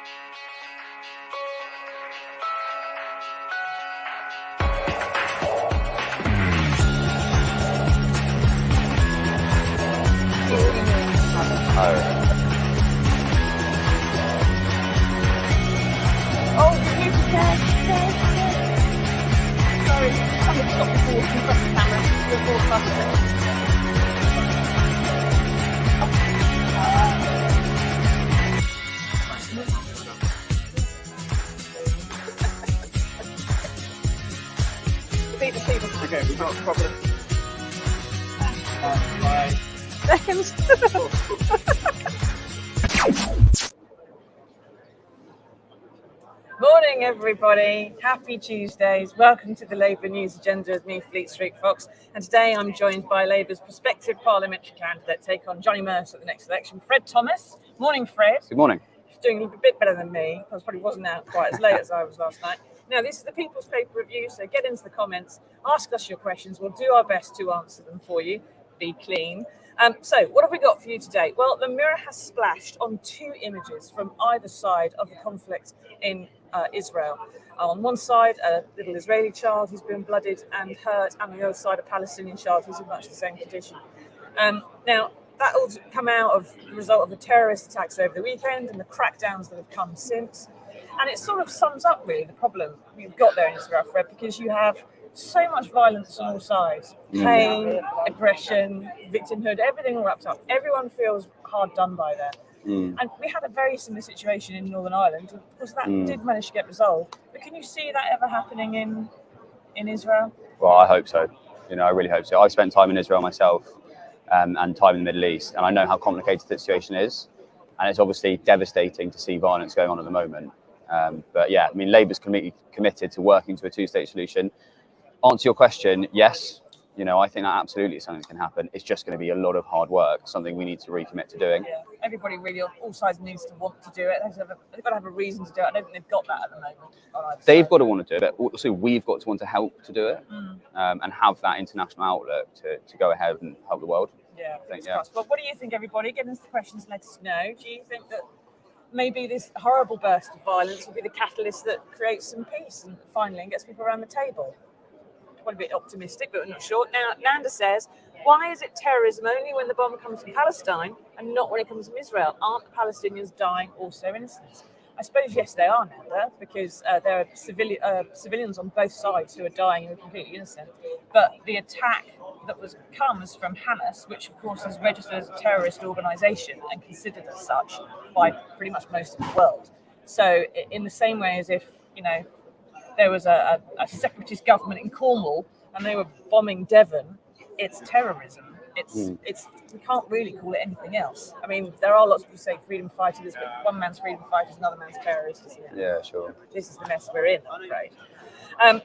Oh, you sorry, someone stop the ball and press the camera. You're broadcasting. Okay, we've got a problem. Bye. Seconds. Morning, everybody. Happy Tuesdays. Welcome to the Labour News Agenda with me, Fleet Street Fox. And today I'm joined by Labour's prospective parliamentary candidate, take on Johnny Mercer at the next election, Fred Thomas. Morning, Fred. Good morning. He's doing a bit better than me. I probably wasn't out quite as late as I was last night. Now, this is the People's Paper Review, so get into the comments, ask us your questions. We'll do our best to answer them for you. Be clean. So, what have we got for you today? Well, the Mirror has splashed on two images from either side of the conflict in Israel. On one side, a little Israeli child who's been blooded and hurt, and on the other side, a Palestinian child who's in much the same condition. Now, that all come out of the result of the terrorist attacks over the weekend and the crackdowns that have come since. And it sort of sums up, really, the problem we've got there in Israel, Fred, because you have so much violence on all sides. Pain, aggression, victimhood, everything all wrapped up. Everyone feels hard done by there. And we had a very similar situation in Northern Ireland. Of course, that did manage to get resolved. But can you see that ever happening in Israel? Well, I hope so. I really hope so. I've spent time in Israel myself and time in the Middle East, and I know how complicated the situation is. And it's obviously devastating to see violence going on at the moment. But yeah, I mean, Labour's committed to working to a two-state solution. Answer your question, yes. I think that absolutely is something that can happen. It's just going to be a lot of hard work, something we need to recommit to doing. Yeah, everybody really on all sides needs to want to do it. They've got to have a reason to do it. I don't think they've got that at the moment. They've got to want to do it, but also we've got to want to help to do it and have that international outlook to go ahead and help the world. Yeah, I think. Well, what do you think, everybody? Get into the questions and let us know. Do you think that maybe this horrible burst of violence will be the catalyst that creates some peace and finally gets people around the table? I'm a bit optimistic, but we're not sure. Now, Nanda says, why is it terrorism only when the bomb comes from Palestine and not when it comes from Israel? Aren't the Palestinians dying also innocents? I suppose, yes, they are, Nanda, because there are civilians on both sides who are dying and are completely innocent. But the attack that comes from Hamas, which, of course, is registered as a terrorist organisation and considered as such by pretty much most of the world. So in the same way as if, there was a separatist government in Cornwall and they were bombing Devon, it's terrorism. It's we can't really call it anything else. I mean, there are lots of people who say freedom fighters, but one man's freedom fighter is another man's terrorist, isn't it? Yeah, sure. This is the mess we're in, I'm afraid.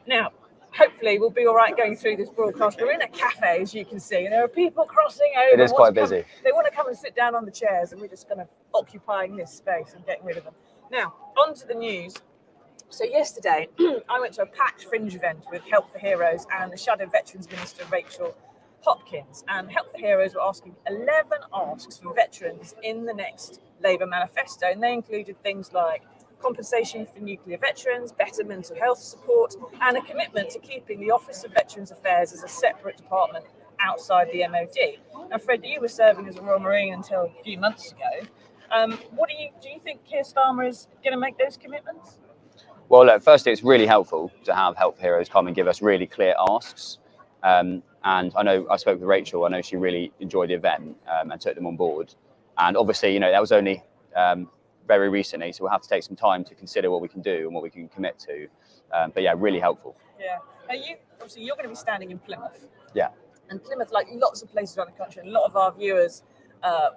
Now, hopefully we'll be all right going through this broadcast. We're in a cafe, as you can see, and there are people crossing over. It is quite busy. They want to come and sit down on the chairs, and we're just kind of occupying this space and getting rid of them. Now, on to the news. So yesterday, I went to a packed fringe event with Help for Heroes and the Shadow Veterans Minister, Rachel Hopkins. And Help for Heroes were asking 11 asks for veterans in the next Labour manifesto. And they included things like compensation for nuclear veterans, better mental health support, and a commitment to keeping the Office of Veterans Affairs as a separate department outside the MOD. Now, Fred, you were serving as a Royal Marine until a few months ago. Do you think Keir Starmer is going to make those commitments? Well, look, firstly, it's really helpful to have Help for Heroes come and give us really clear asks. And I know I spoke with Rachel. I know she really enjoyed the event and took them on board. And obviously, that was only very recently, so we'll have to take some time to consider what we can do and what we can commit to. But yeah, really helpful. Yeah. Now, you're going to be standing in Plymouth. Yeah. And Plymouth, like lots of places around the country, and a lot of our viewers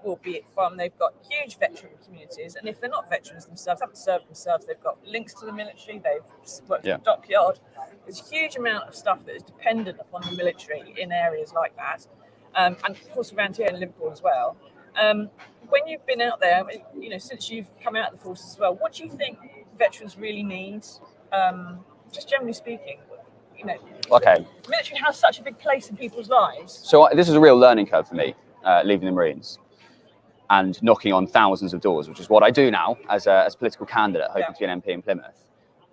will be from. They've got huge veteran communities, and if they're not veterans themselves, haven't served themselves, they've got links to the military, they've worked in the dockyard. There's a huge amount of stuff that is dependent upon the military in areas like that, and of course around here in Liverpool as well. When you've been out there, since you've come out of the force as well, what do you think veterans really need, just generally speaking? Okay. The military has such a big place in people's lives. So this is a real learning curve for me, leaving the Marines. and knocking on thousands of doors, which is what I do now as a political candidate, hoping to be an MP in Plymouth.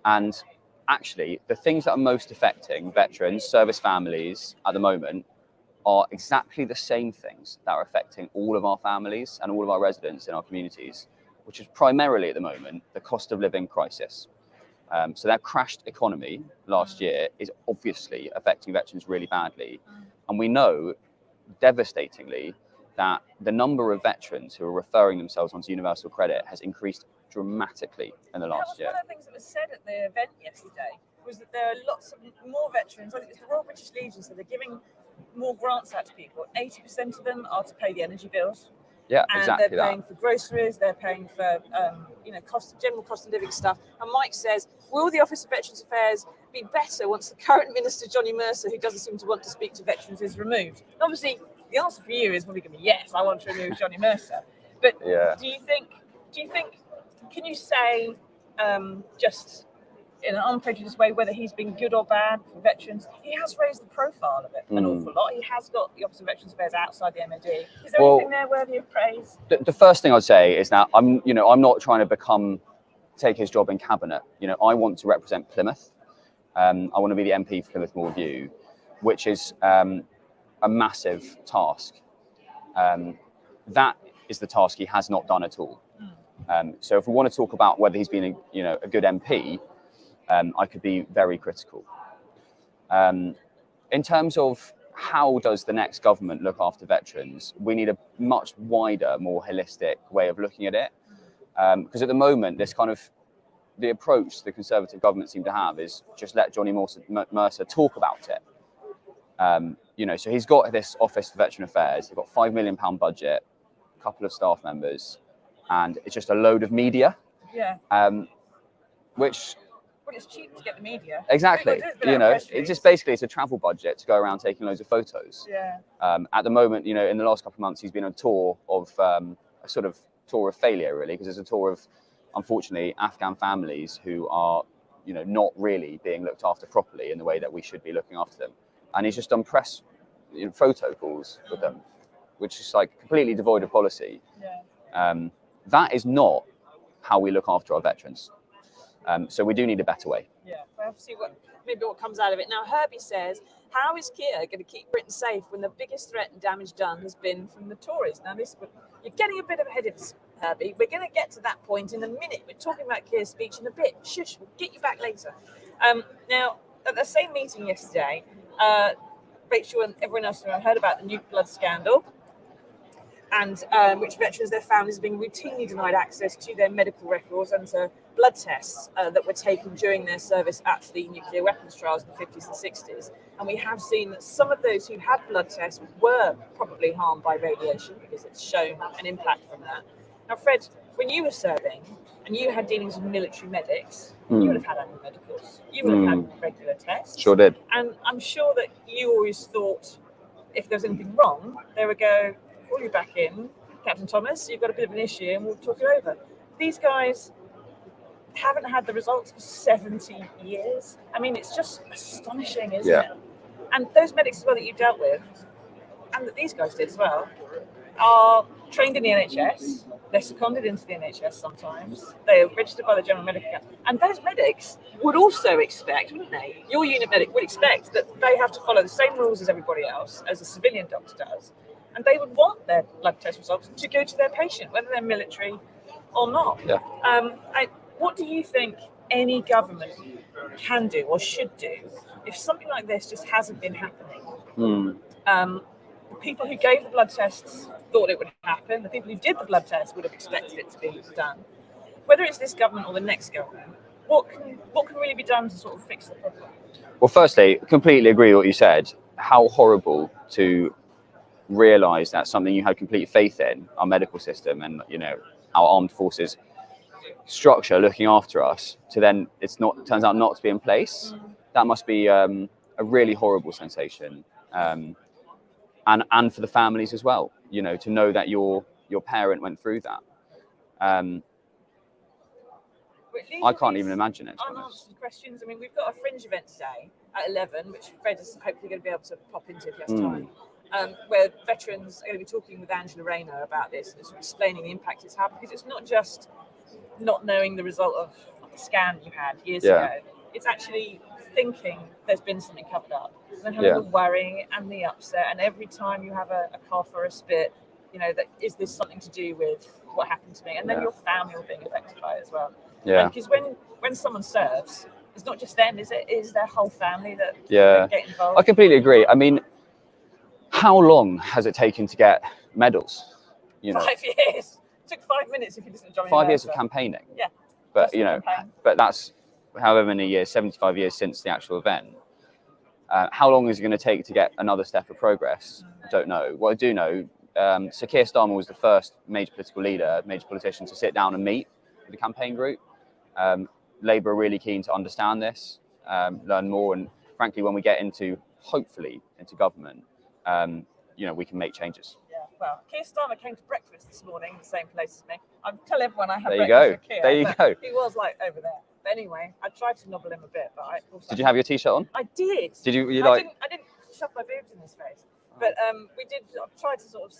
And actually, the things that are most affecting veterans, service families at the moment are exactly the same things that are affecting all of our families and all of our residents in our communities, which is primarily at the moment the cost of living crisis. So that crashed economy last year is obviously affecting veterans really badly. And we know, devastatingly, that the number of veterans who are referring themselves onto universal credit has increased dramatically in the last year. One of the things that was said at the event yesterday was that there are lots of more veterans. I think it's the Royal British Legion, so they're giving more grants out to people. 80% of them are to pay the energy bills. Yeah, and exactly. They're paying for groceries. They're paying for general cost of living stuff. And Mike says, will the Office of Veterans Affairs be better once the current minister, Johnny Mercer, who doesn't seem to want to speak to veterans, is removed? And obviously, the answer for you is probably going to be yes. I want to remove Johnny Mercer. But do you think? Can you say just in an unprejudiced way whether he's been good or bad for veterans? He has raised the profile of it an awful lot. He has got the Office of Veterans Affairs outside the MOD. Is there anything there worthy of praise? The first thing I'd say is that I'm not trying to take his job in cabinet. I want to represent Plymouth. I want to be the MP for Plymouth Moorview, which is a massive task. That is the task he has not done at all. So if we want to talk about whether he's been a good MP, I could be very critical. In terms of how does the next government look after veterans, we need a much wider, more holistic way of looking at it. Because at the moment, the approach the Conservative government seem to have is just let Johnny Mercer talk about it. So he's got this Office for Veteran Affairs. They've got £5 million budget, a couple of staff members, and it's just a load of media. Yeah. Which. Well, it's cheap to get the media. Exactly. It's just basically it's a travel budget to go around taking loads of photos. Yeah. At the moment, in the last couple of months, he's been on a tour of a sort of tour of failure, really, because there's a tour of, unfortunately, Afghan families who are, not really being looked after properly in the way that we should be looking after them. And he's just done press photo calls with them, which is completely devoid of policy. Yeah. That is not how we look after our veterans. So we do need a better way. Yeah, we'll have to see what comes out of it. Now, Herbie says, how is Keir going to keep Britain safe when the biggest threat and damage done has been from the Tories? Now, you're getting a bit ahead of us, Herbie. We're going to get to that point in a minute. We're talking about Keir's speech in a bit. Shush, we'll get you back later. Now, at the same meeting yesterday, Rachel and everyone else heard about the nuke blood scandal, and which veterans, their families, are being routinely denied access to their medical records and to blood tests that were taken during their service at the nuclear weapons trials in the 50s and 60s. And we have seen that some of those who had blood tests were probably harmed by radiation because it's shown an impact from that. Now, Fred, when you were serving and you had dealings with military medics, you would have had annual medicals. You would have had regular tests. Sure did. And I'm sure that you always thought if there was anything wrong, they would go, call you back in, Captain Thomas, you've got a bit of an issue and we'll talk it over. These guys haven't had the results for 70 years. I mean, it's just astonishing, isn't it? And those medics as well that you dealt with, and that these guys did as well, are trained in the NHS. They're seconded into the NHS sometimes. They are registered by the General Medical Council. And those medics would also expect, wouldn't they? Your unit medic would expect that they have to follow the same rules as everybody else, as a civilian doctor does. And they would want their blood test results to go to their patient, whether they're military or not. Yeah. What do you think any government can do or should do if something like this just hasn't been happening? The people who gave the blood tests thought it would happen. The people who did the blood tests would have expected it to be done. Whether it's this government or the next government, what can really be done to sort of fix the problem? Well, firstly, completely agree with what you said. How horrible to realise that something you had complete faith in, our medical system and our armed forces structure looking after us, to then turns out not to be in place. That must be a really horrible sensation, and for the families as well. To know that your parent went through that. I can't even imagine it. Unanswered questions. I mean, we've got a fringe event today at 11, which Fred is hopefully going to be able to pop into if he has time. where veterans are going to be talking with Angela Rayner about this and sort of explaining the impact it's had, because it's not just not knowing the result of the scan you had years ago. It's actually thinking there's been something covered up, and then having the worrying and the upset, and every time you have a cough or a spit, that is this something to do with what happened to me, and then your family are being affected by it as well. Because when someone serves, it's not just them, is it? It's their whole family that get involved. I completely agree. I mean, how long has it taken to get medals? 5 years. It took 5 minutes if you listen to Johnny. 5 years of campaigning. Yeah. But but that's however many years, 75 years since the actual event. How long is it going to take to get another step of progress? I don't know. What I do know, so Keir Starmer was the first major politician to sit down and meet with the campaign group. Labour are really keen to understand this, learn more, and frankly, when we get hopefully into government, we can make changes. Yeah, well, Keir Starmer came to breakfast this morning in the same place as me. I'll tell everyone I had breakfast with Keir. There you go. He was over there. But anyway, I tried to nobble him a bit, but I also... Did you have your t-shirt on? I did. Did you I didn't shove my boobs in his face. But we did try to sort of,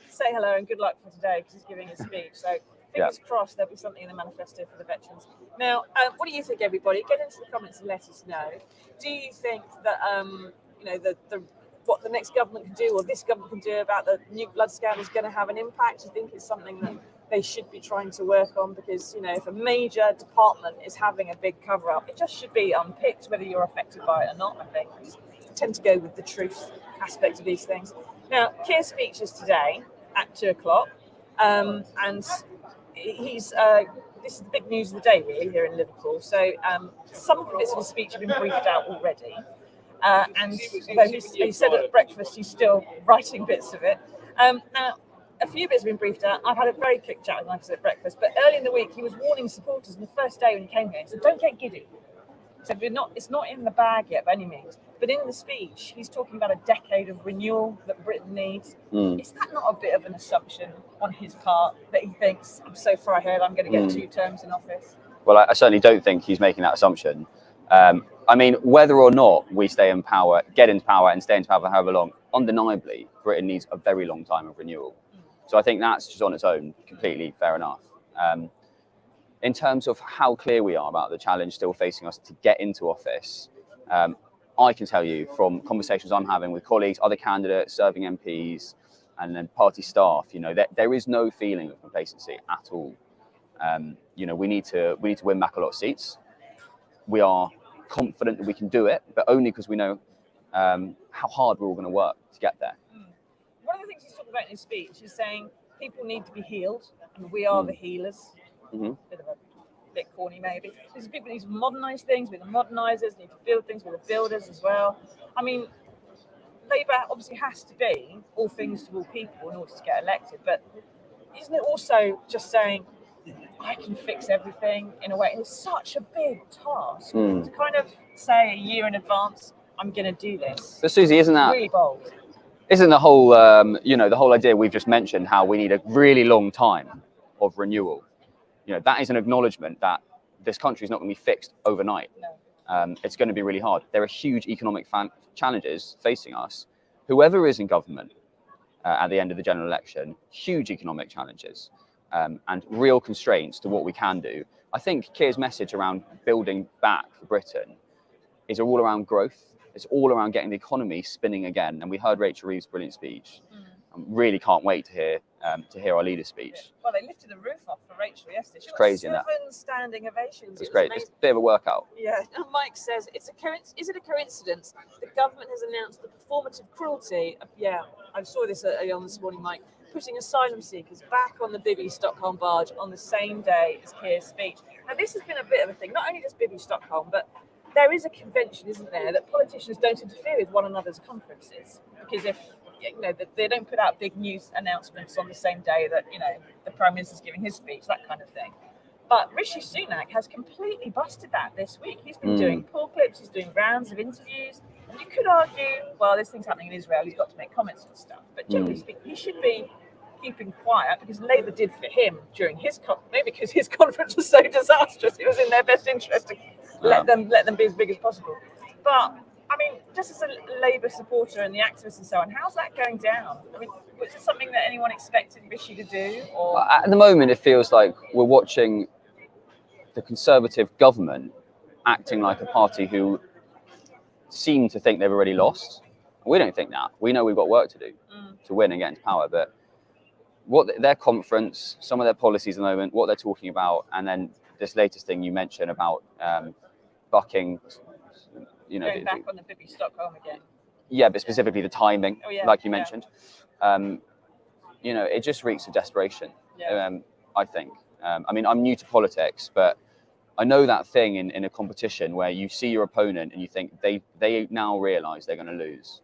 say hello and good luck for today, because he's giving his speech. So fingers crossed there'll be something in the manifesto for the veterans. Now, what do you think, everybody? Get into the comments and let us know. Do you think that, what the next government can do, or this government can do about the new blood scandal is going to have an impact? Do you think it's something that they should be trying to work on? Because, if a major department is having a big cover-up, it just should be unpicked, whether you're affected by it or not, I think. I just tend to go with the truth aspect of these things. Now, Keir's speech is today at 2:00, and he's... this is the big news of the day, really, here in Liverpool. So some of the bits of his speech have been briefed out already. And although he said at breakfast he's still writing bits of it. Now, a few bits have been briefed out. I've had a very quick chat with him, like I said, at breakfast. But early in the week, he was warning supporters on the first day when he came here. He said, don't get giddy. He said, it's not in the bag yet by any means. But in the speech, he's talking about a decade of renewal that Britain needs. Is that not a bit of an assumption on his part, that he thinks, I'm so far ahead, I'm going to get 2 terms in office? Well, I certainly don't think he's making that assumption. I mean, whether or not we stay in power, get into power and stay in power for however long, undeniably, Britain needs a very long time of renewal. So I think that's just on its own completely fair enough. In terms of how clear we are about the challenge still facing us to get into office, I can tell you from conversations I'm having with colleagues, other candidates, serving MPs, and then party staff, that there is no feeling of complacency at all. We need to win back a lot of seats. We are confident that we can do it, but only because we know how hard we're all going to work to get there. One of the things he's talking about in his speech is saying people need to be healed, and we are the healers. Bit corny, maybe. These people need to modernise things. We're the modernisers. Need to build things. We're the builders as well. I mean, Labour obviously has to be all things to all people in order to get elected, but isn't it also just saying, I can fix everything in a way? It's such a big task to kind of say a year in advance, I'm going to do this. But Susie, isn't that really bold? Isn't the whole, the whole idea we've just mentioned, how we need a really long time of renewal? That is an acknowledgement that this country is not going to be fixed overnight. No. It's going to be really hard. There are huge economic challenges facing us. Whoever is in government at the end of the general election, huge economic challenges. And real constraints to what we can do. I think Keir's message around building back Britain is all around growth. It's all around getting the economy spinning again. And we heard Rachel Reeves' brilliant speech. I really can't wait to hear our leader's speech. Yeah. Well, they lifted the roof off for Rachel yesterday. It's crazy, isn't it? 7 standing ovations. It's great. It's a bit of a workout. Yeah. And Mike says, is it a coincidence the government has announced the performative cruelty? Yeah, I saw this early on this morning, Mike. Putting asylum seekers back on the Bibby Stockholm barge on the same day as Keir's speech. Now, this has been a bit of a thing, not only just Bibby Stockholm, but there is a convention, isn't there, that politicians don't interfere with one another's conferences. Because if, they don't put out big news announcements on the same day that, the Prime Minister's giving his speech, that kind of thing. But Rishi Sunak has completely busted that this week. He's been doing pull clips, he's doing rounds of interviews. And you could argue, well, this thing's happening in Israel, he's got to make comments and stuff. But generally speaking, he should be keeping quiet, because Labour did for him during his maybe because his conference was so disastrous, it was in their best interest to let them be as big as possible. But I mean, just as a Labour supporter and the activists and so on, how's that going down? I mean, was it something that anyone expected Rishi to do? Or At the moment, it feels like we're watching the Conservative government acting like a party who seem to think they've already lost. We don't think that. We know we've got work to do to win and get into power. But what their conference, some of their policies at the moment, what they're talking about, and then this latest thing you mentioned about bucking, going back on the Bibi Stockholm again? Yeah, but specifically the timing, like you mentioned. It just reeks of desperation. I think. I mean, I'm new to politics, but I know that thing in a competition where you see your opponent and you think they now realise they're going to lose.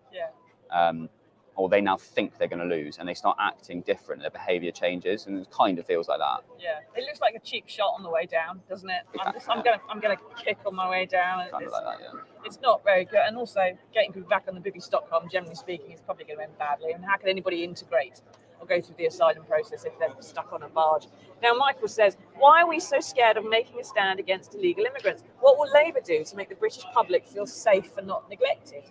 Or they now think they're going to lose, and they start acting different. Their behaviour changes, and it kind of feels like that. Yeah, it looks like a cheap shot on the way down, doesn't it? I'm gonna kick on my way down. Kind of like that, yeah. It's not very good, and also getting people back on the Bibi Stockholm, generally speaking, is probably going to end badly. And how can anybody integrate or go through the asylum process if they're stuck on a barge? Now, Michael says, why are we so scared of making a stand against illegal immigrants? What will Labour do to make the British public feel safe and not neglected?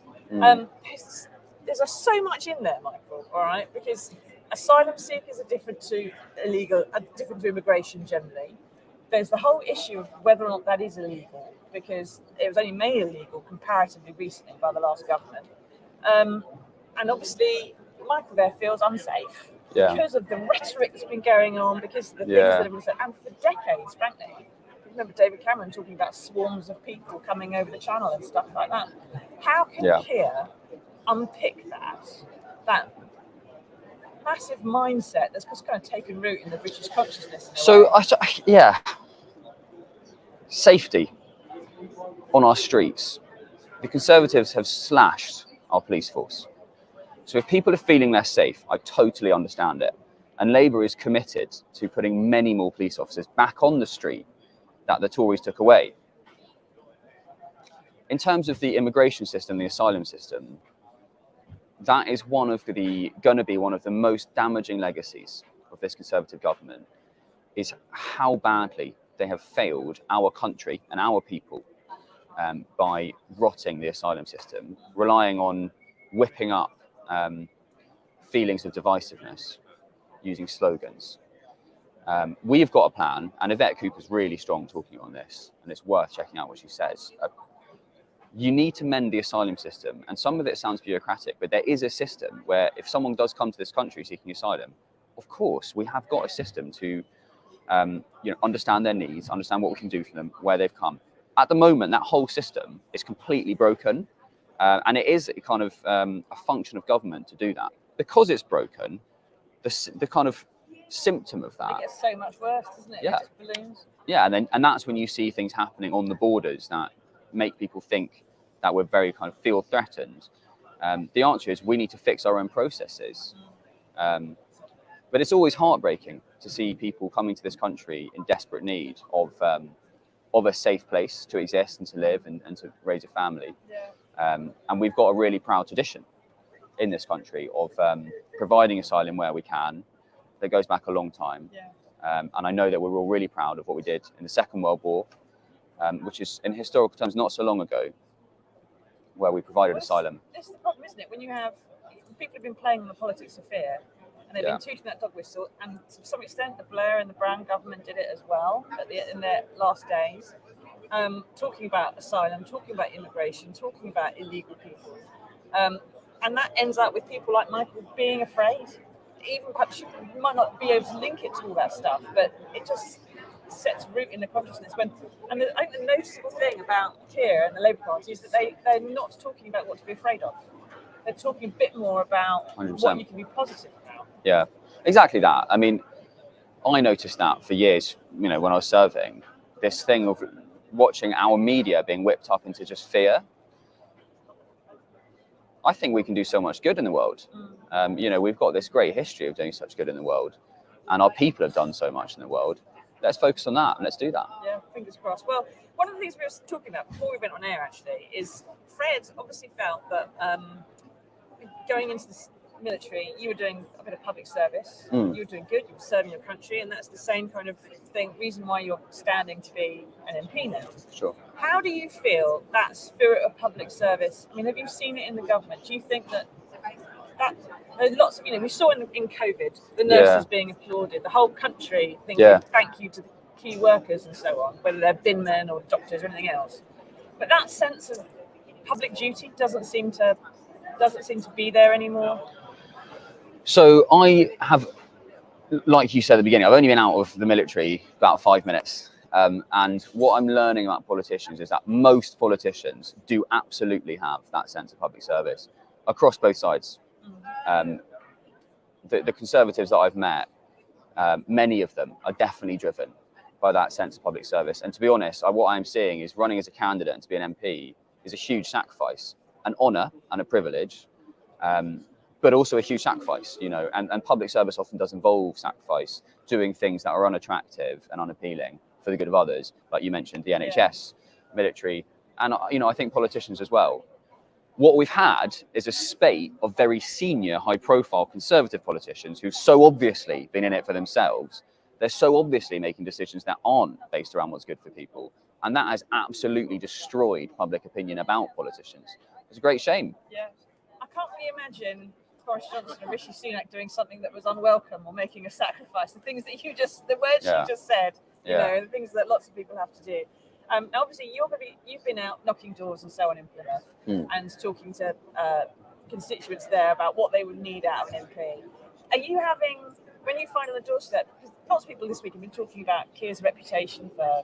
There's so much in there, Michael, all right? Because asylum seekers are different to immigration generally. There's the whole issue of whether or not that is illegal, because it was only made illegal comparatively recently by the last government. And obviously, Michael there feels unsafe because of the rhetoric that's been going on, because of the things that have been said, and for decades, frankly. I remember David Cameron talking about swarms of people coming over the channel and stuff like that. How can Keir unpick that massive mindset that's just kind of taken root in the British consciousness? Safety on our streets. The Conservatives have slashed our police force. So if people are feeling less safe, I totally understand it. And Labour is committed to putting many more police officers back on the street that the Tories took away. In terms of the immigration system, the asylum system, that is going to be one of the most damaging legacies of this Conservative government, is how badly they have failed our country and our people by rotting the asylum system, relying on whipping up feelings of divisiveness using slogans. We've got a plan, and Yvette Cooper's really strong talking on this, and it's worth checking out what she says. You need to mend the asylum system, and some of it sounds bureaucratic, but there is a system where if someone does come to this country seeking asylum, of course, we have got a system to understand their needs, understand what we can do for them, where they've come. At the moment, that whole system is completely broken, and it is kind of a function of government to do that. Because it's broken, the kind of symptom of that... It gets so much worse, doesn't it? Yeah. It just balloons. Yeah, and that's when you see things happening on the borders that make people think that we're very kind of feel threatened. The answer is we need to fix our own processes. But it's always heartbreaking to see people coming to this country in desperate need of a safe place to exist and to live and to raise a family. And we've got a really proud tradition in this country of providing asylum where we can. That goes back a long time. And I know that we're all really proud of what we did in the Second World War, which is, in historical terms, not so long ago, where we provided asylum. This is the problem, isn't it? When you have people have been playing on the politics of fear, and they've been tooting that dog whistle, and to some extent, the Blair and the Brown government did it as well in their last days, talking about asylum, talking about immigration, talking about illegal people, and that ends up with people like Michael being afraid. Even perhaps you might not be able to link it to all that stuff, but it just sets root in the consciousness. I think the noticeable thing about Keir and the Labour Party is that they're not talking about what to be afraid of. They're talking a bit more about 100%. What you can be positive about. Yeah, exactly that. I mean, I noticed that for years, when I was serving, this thing of watching our media being whipped up into just fear. I think we can do so much good in the world. We've got this great history of doing such good in the world, and our people have done so much in the world. Let's focus on that and let's do that. Yeah, fingers crossed. Well, one of the things we were talking about before we went on air, actually, is Fred obviously felt that going into this military, you were doing a bit of public service. Mm. You were doing good. You were serving your country, and that's the same kind of reason why you're standing to be an MP now. Sure. How do you feel that spirit of public service? I mean, have you seen it in the government? Do you think that there's lots of, we saw in COVID the nurses being applauded, the whole country thinking thank you to the key workers and so on, whether they're binmen or doctors or anything else. But that sense of public duty doesn't seem to be there anymore. So I have, like you said at the beginning, I've only been out of the military about 5 minutes. And what I'm learning about politicians is that most politicians do absolutely have that sense of public service across both sides. The Conservatives that I've met, many of them are definitely driven by that sense of public service. And to be honest, what I'm seeing is running as a candidate and to be an MP is a huge sacrifice, an honour and a privilege, but also a huge sacrifice, and public service often does involve sacrifice, doing things that are unattractive and unappealing for the good of others, like you mentioned, the NHS, military, and I think politicians as well. What we've had is a spate of very senior, high-profile Conservative politicians who've so obviously been in it for themselves. They're so obviously making decisions that aren't based around what's good for people. And that has absolutely destroyed public opinion about politicians. It's a great shame. Yeah. I can't really imagine Boris Johnson and Rishi Sunak doing something that was unwelcome or making a sacrifice. The words you just said, the things that lots of people have to do. Now obviously, you've been out knocking doors and so on in Plymouth and talking to constituents there about what they would need out of an MP. Are you having, when you find on the doorstep, because lots of people this week have been talking about Keir's reputation for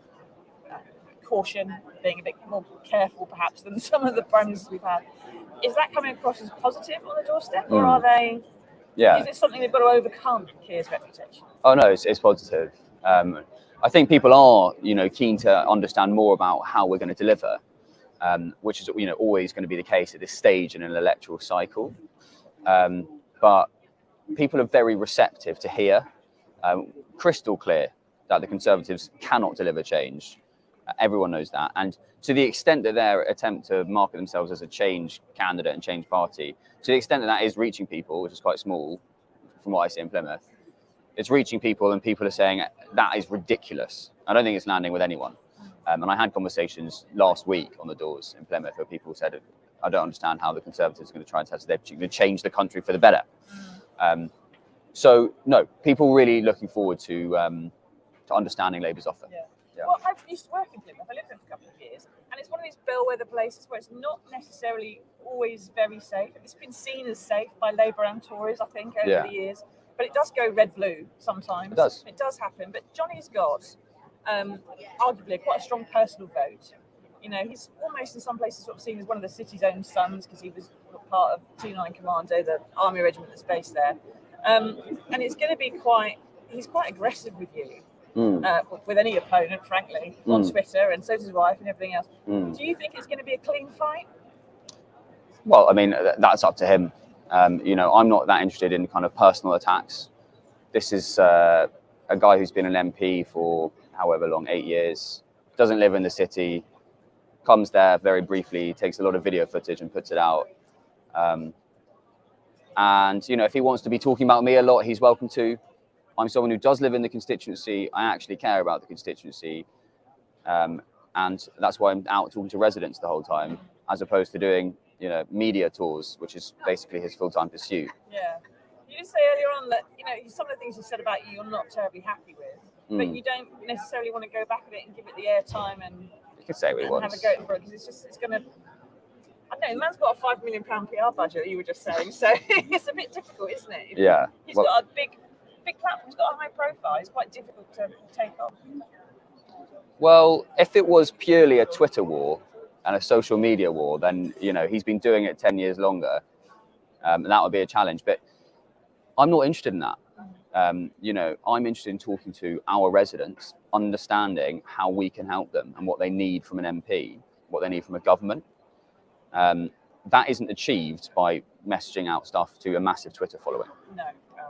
caution, being a bit more careful perhaps than some of the prime ministers we've had. Is that coming across as positive on the doorstep, or are they? Is it something they've got to overcome, Keir's reputation? Oh no, it's positive. I think people are, keen to understand more about how we're going to deliver, which is, always going to be the case at this stage in an electoral cycle. But people are very receptive to hear, crystal clear, that the Conservatives cannot deliver change. Everyone knows that. And to the extent that their attempt to market themselves as a change candidate and change party, to the extent that that is reaching people, which is quite small from what I see in Plymouth, it's reaching people and people are saying that is ridiculous. I don't think it's landing with anyone. And I had conversations last week on the doors in Plymouth where people said, I don't understand how the Conservatives are going to try and test their opportunity to change the country for the better. So, no, people really looking forward to understanding Labour's offer. Yeah. Well, I used to work in Plymouth. I lived there for a couple of years. And it's one of these bellwether places where it's not necessarily always very safe. It's been seen as safe by Labour and Tories, I think, over the years. But it does go red-blue sometimes. It does happen. But Johnny's got arguably quite a strong personal vote. He's almost in some places sort of seen as one of the city's own sons because he was part of 29 Commando, the army regiment that's based there. And it's going to be he's quite aggressive with you, with any opponent, frankly, on Twitter, and so does his wife and everything else. Do you think it's going to be a clean fight? Well, I mean, that's up to him. I'm not that interested in kind of personal attacks. This is a guy who's been an MP for however long, 8 years, doesn't live in the city, comes there very briefly, takes a lot of video footage and puts it out. And, if he wants to be talking about me a lot, he's welcome to. I'm someone who does live in the constituency. I actually care about the constituency. And that's why I'm out talking to residents the whole time, as opposed to doing media tours, which is basically his full-time pursuit. Yeah. You did say earlier on that, some of the things you said about you're not terribly happy with, but you don't necessarily want to go back at it and give it the airtime and you can say what he wants. Have a go for it, because it's going to, I don't know, the man's got a £5 million PR budget, you were just saying, so it's a bit difficult, isn't it? He's got a big platform, he's got a high profile, it's quite difficult to take on. Well, if it was purely a Twitter war and a social media war, then, he's been doing it 10 years longer. And that would be a challenge. But I'm not interested in that. I'm interested in talking to our residents, understanding how we can help them and what they need from an MP, what they need from a government. That isn't achieved by messaging out stuff to a massive Twitter following. No,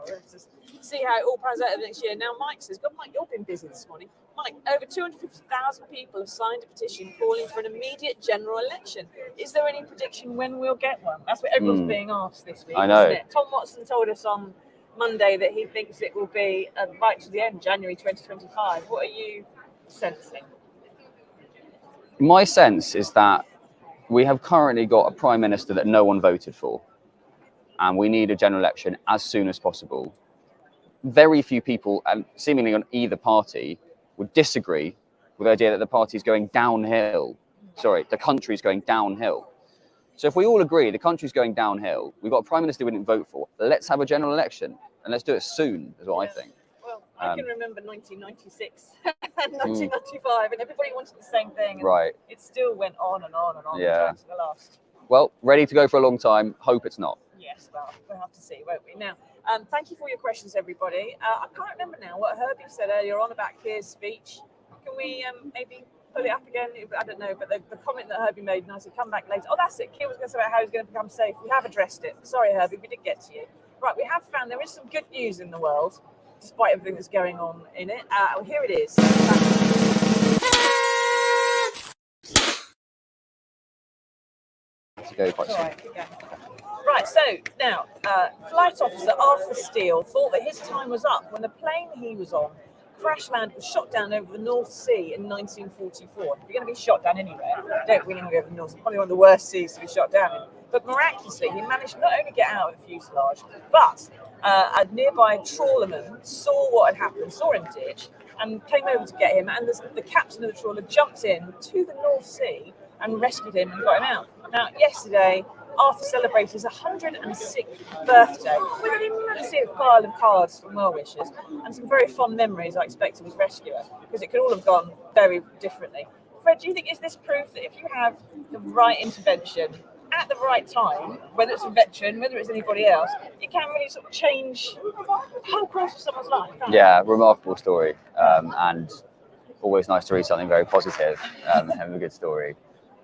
let's just see how it all pans out next year. Now, Mike says, God, Mike, you've been busy this morning. Mike, over 250,000 people have signed a petition calling for an immediate general election. Is there any prediction when we'll get one? That's what everyone's being asked this week, I know. isn't it? Tom Watson told us on Monday that he thinks it will be right to the end, January 2025. What are you sensing? My sense is that we have currently got a prime minister that no one voted for, and we need a general election as soon as possible. Very few people, and seemingly on either party, would disagree with the idea that the party is going downhill. Sorry, the country's going downhill. So if we all agree the country's going downhill, we've got a prime minister we didn't vote for, let's have a general election, and let's do it soon, is what I think. Well, I can remember 1996 and 1995, and everybody wanted the same thing. And right. It still went on and on and on. Yeah. To the last. Well, ready to go for a long time. Hope it's not. Yes, well, we'll have to see, won't we? Now, thank you for your questions, everybody. I can't remember now what Herbie said earlier on about Keir's speech. Can we maybe pull it up again? I don't know, but the comment that Herbie made, and I said, come back later. Oh, that's it. Keir was going to say about how he's going to become safe. We have addressed it. Sorry, Herbie, we didn't get to you. Right, we have found there is some good news in the world, despite everything that's going on in it. Here it is. To go quite soon. Right, so now, Flight Officer Arthur Steele thought that his time was up when the plane he was on crash landed was shot down over the North Sea in 1944. If you're going to be shot down anywhere, don't really want to go over the North Sea. Probably one of the worst seas to be shot down in. But miraculously, he managed to not only get out of the fuselage, but a nearby trawlerman saw what had happened, saw him ditch, and came over to get him. And the captain of the trawler jumped in to the North Sea and rescued him and got him out. Now, yesterday, Arthur celebrated his 106th birthday with a massive pile of cards from well wishers and some very fond memories, I expect, of his rescuer, because it could all have gone very differently. Fred, do you think is this proof that if you have the right intervention at the right time, whether it's a veteran, whether it's anybody else, it can really sort of change the whole course of someone's life? Yeah, remarkable story, and always nice to read something very positive, having a good story.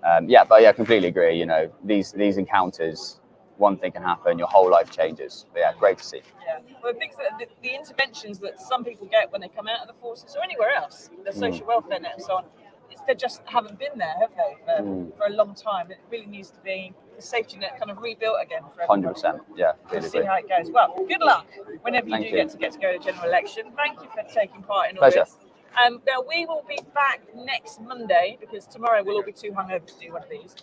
I completely agree. You know, these encounters, one thing can happen, your whole life changes. But yeah, great to see. Yeah, well, the things that the interventions that some people get when they come out of the forces or anywhere else, the social welfare net and so on, they just haven't been there, have they, for a long time. It really needs to be the safety net kind of rebuilt again for everyone. 100%. Yeah, We'll really see how it goes. Well, good luck whenever you get to go to general election. Thank you for taking part in all Pleasure. this. Now, we will be back next Monday, because tomorrow we'll all be too hungover to do one of these.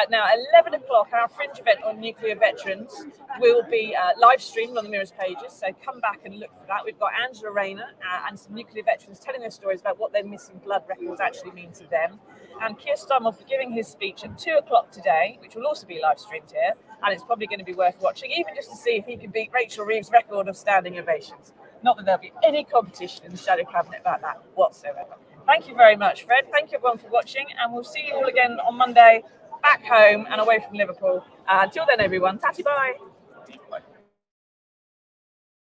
Now, at 11 o'clock, our fringe event on nuclear veterans will be live streamed on the Mirror's pages, so come back and look for that. We've got Angela Rayner and some nuclear veterans telling their stories about what their missing blood records actually mean to them. And Keir Starmer will be giving his speech at 2 o'clock today, which will also be live streamed here, and it's probably going to be worth watching, even just to see if he can beat Rachel Reeves' record of standing ovations. Not that there'll be any competition in the Shadow Cabinet about that whatsoever. Thank you very much, Fred. Thank you everyone for watching, and we'll see you all again on Monday, back home and away from Liverpool. Until then, everyone, tatty bye.